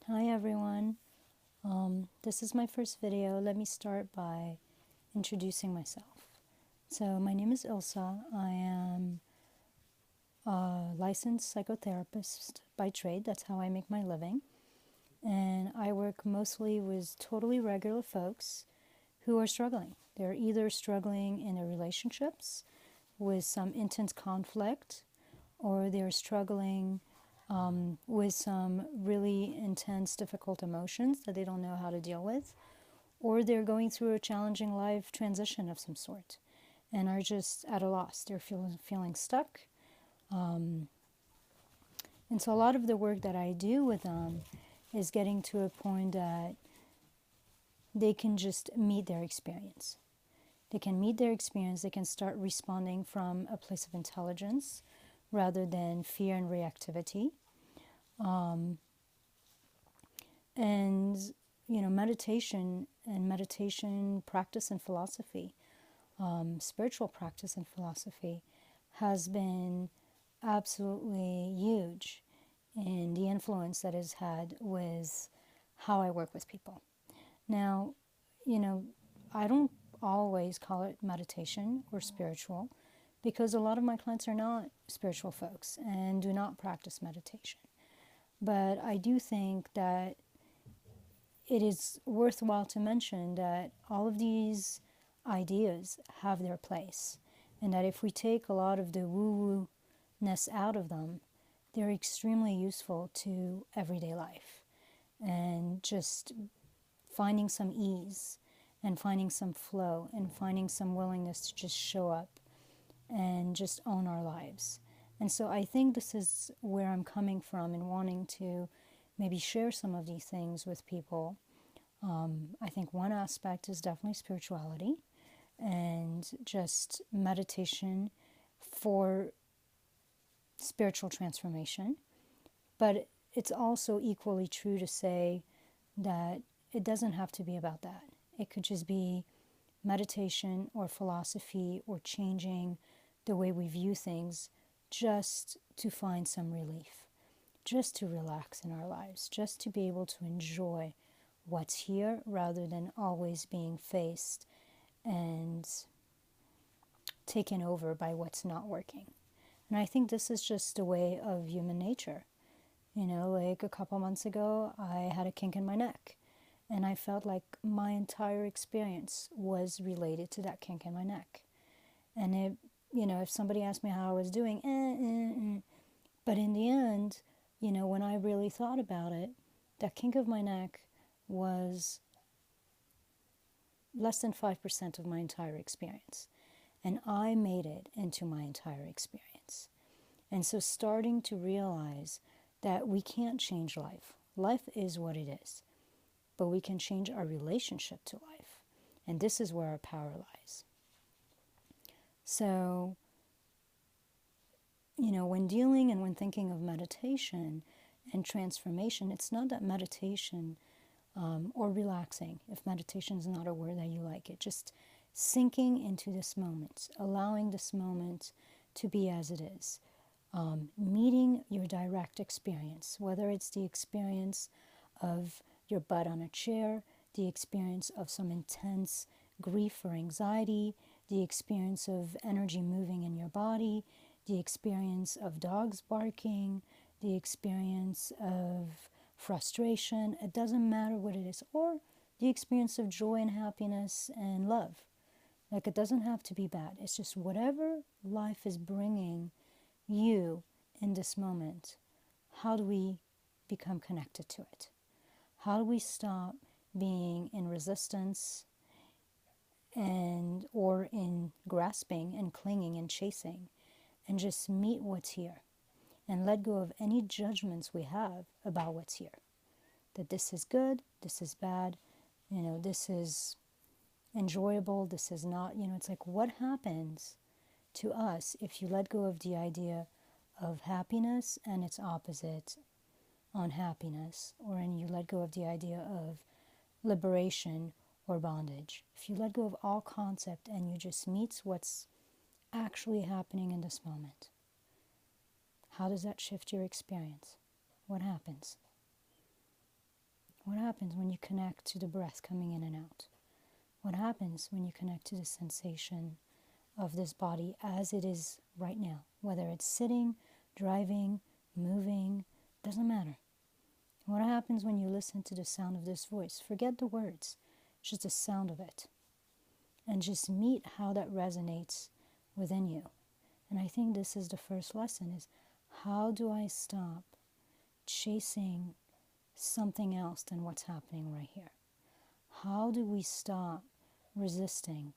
Hi everyone. This is my first video. Let me start by introducing myself. So, my name is Ilsa. I am a licensed psychotherapist by trade. That's how I make my living. And I work mostly with totally regular folks who are struggling. They're either struggling in their relationships with some intense conflict, or they're struggling with some really intense, difficult emotions that they don't know how to deal with, or they're going through a challenging life transition of some sort and are just at a loss. They're feeling stuck. And so, a lot of the work that I do with them is getting to a point that they can just meet their experience. They can meet their experience, they can start responding from a place of intelligence rather than fear and reactivity. And, meditation and meditation practice and philosophy, spiritual practice and philosophy, has been absolutely huge in the influence that it's had with how I work with people. Now, you know, I don't always call it meditation or spiritual because a lot of my clients are not spiritual folks and do not practice meditation. But I do think that it is worthwhile to mention that all of these ideas have their place, and that if we take a lot of the woo-woo-ness out of them, they're extremely useful to everyday life. And just finding some ease and finding some flow and finding some willingness to just show up and just own our lives. And so I think this is where I'm coming from in wanting to maybe share some of these things with people. I think one aspect is definitely spirituality and just meditation for spiritual transformation. But it's also equally true to say that it doesn't have to be about that. It could just be meditation or philosophy or changing the way we view things just to find some relief, just to relax in our lives, just to be able to enjoy what's here rather than always being faced and taken over by what's not working. And I think this is just a way of human nature. Like a couple months ago, I had a kink in my neck, and I felt like my entire experience was related to that kink in my neck. And if somebody asked me how I was doing, but in the end, when I really thought about it, that kink of my neck was less than 5% of my entire experience. And I made it into my entire experience. And so starting to realize that we can't change life. Life is what it is. But we can change our relationship to life. And this is where our power lies. So, when dealing and when thinking of meditation and transformation, it's not that meditation or relaxing, if meditation is not a word that you like it, just sinking into this moment, allowing this moment to be as it is, meeting your direct experience, whether it's the experience of your butt on a chair, the experience of some intense grief or anxiety, the experience of energy moving in your body, the experience of dogs barking, the experience of frustration. It doesn't matter what it is, or the experience of joy and happiness and love. Like, it doesn't have to be bad. It's just whatever life is bringing you in this moment. How do we become connected to it? How do we stop being in resistance or in grasping and clinging and chasing, and just meet what's here and let go of any judgments we have about what's here? That this is good, this is bad, this is enjoyable, this is not. It's like, what happens to us if you let go of the idea of happiness and its opposite, unhappiness, or and you let go of the idea of liberation or bondage? If you let go of all concept and you just meet what's actually happening in this moment, how does that shift your experience? What happens? What happens when you connect to the breath coming in and out? What happens when you connect to the sensation of this body as it is right now? Whether it's sitting, driving, moving, doesn't matter. What happens when you listen to the sound of this voice? Forget the words, just the sound of it. And just meet how that resonates within you. And I think this is the first lesson, is how do I stop chasing something else than what's happening right here? How do we stop resisting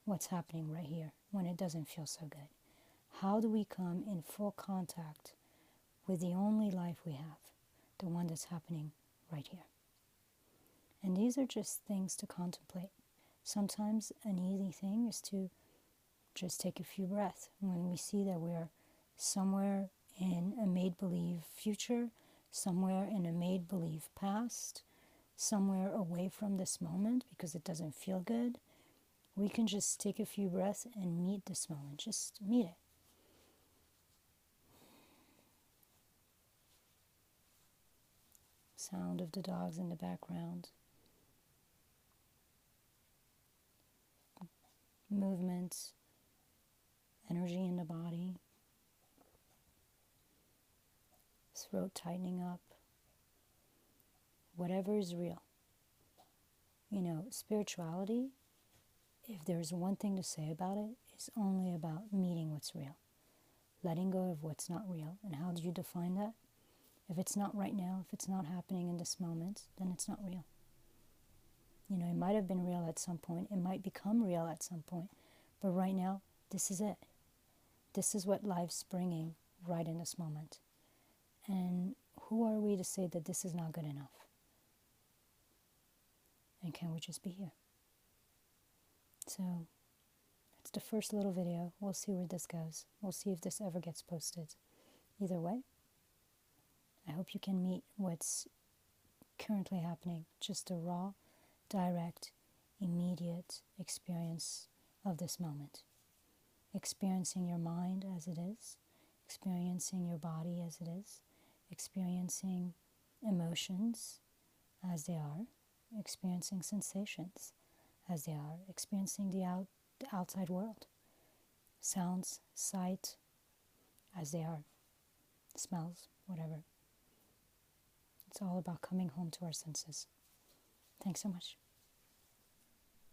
what's happening right here when it doesn't feel so good? How do we come in full contact with the only life we have, the one that's happening right here? And these are just things to contemplate. Sometimes an easy thing is to just take a few breaths when we see that we're somewhere in a made-believe future, somewhere in a made-believe past, somewhere away from this moment because it doesn't feel good. We can just take a few breaths and meet this moment. Just meet it. Sound of the dogs in the background. Movements, energy in the body, throat tightening up, whatever is real. You know, spirituality, if there's one thing to say about it, it's only about meeting what's real, letting go of what's not real. And how do you define that? If it's not right now, if it's not happening in this moment, then it's not real. You know, it might have been real at some point. It might become real at some point. But right now, this is it. This is what life's bringing right in this moment. And who are we to say that this is not good enough? And can we just be here? So, that's the first little video. We'll see where this goes. We'll see if this ever gets posted. Either way, I hope you can meet what's currently happening. Just a raw, direct, immediate experience of this moment. Experiencing your mind as it is, experiencing your body as it is, experiencing emotions as they are, experiencing sensations as they are, experiencing the outside world, sounds, sight as they are, smells, whatever. It's all about coming home to our senses. Thanks so much.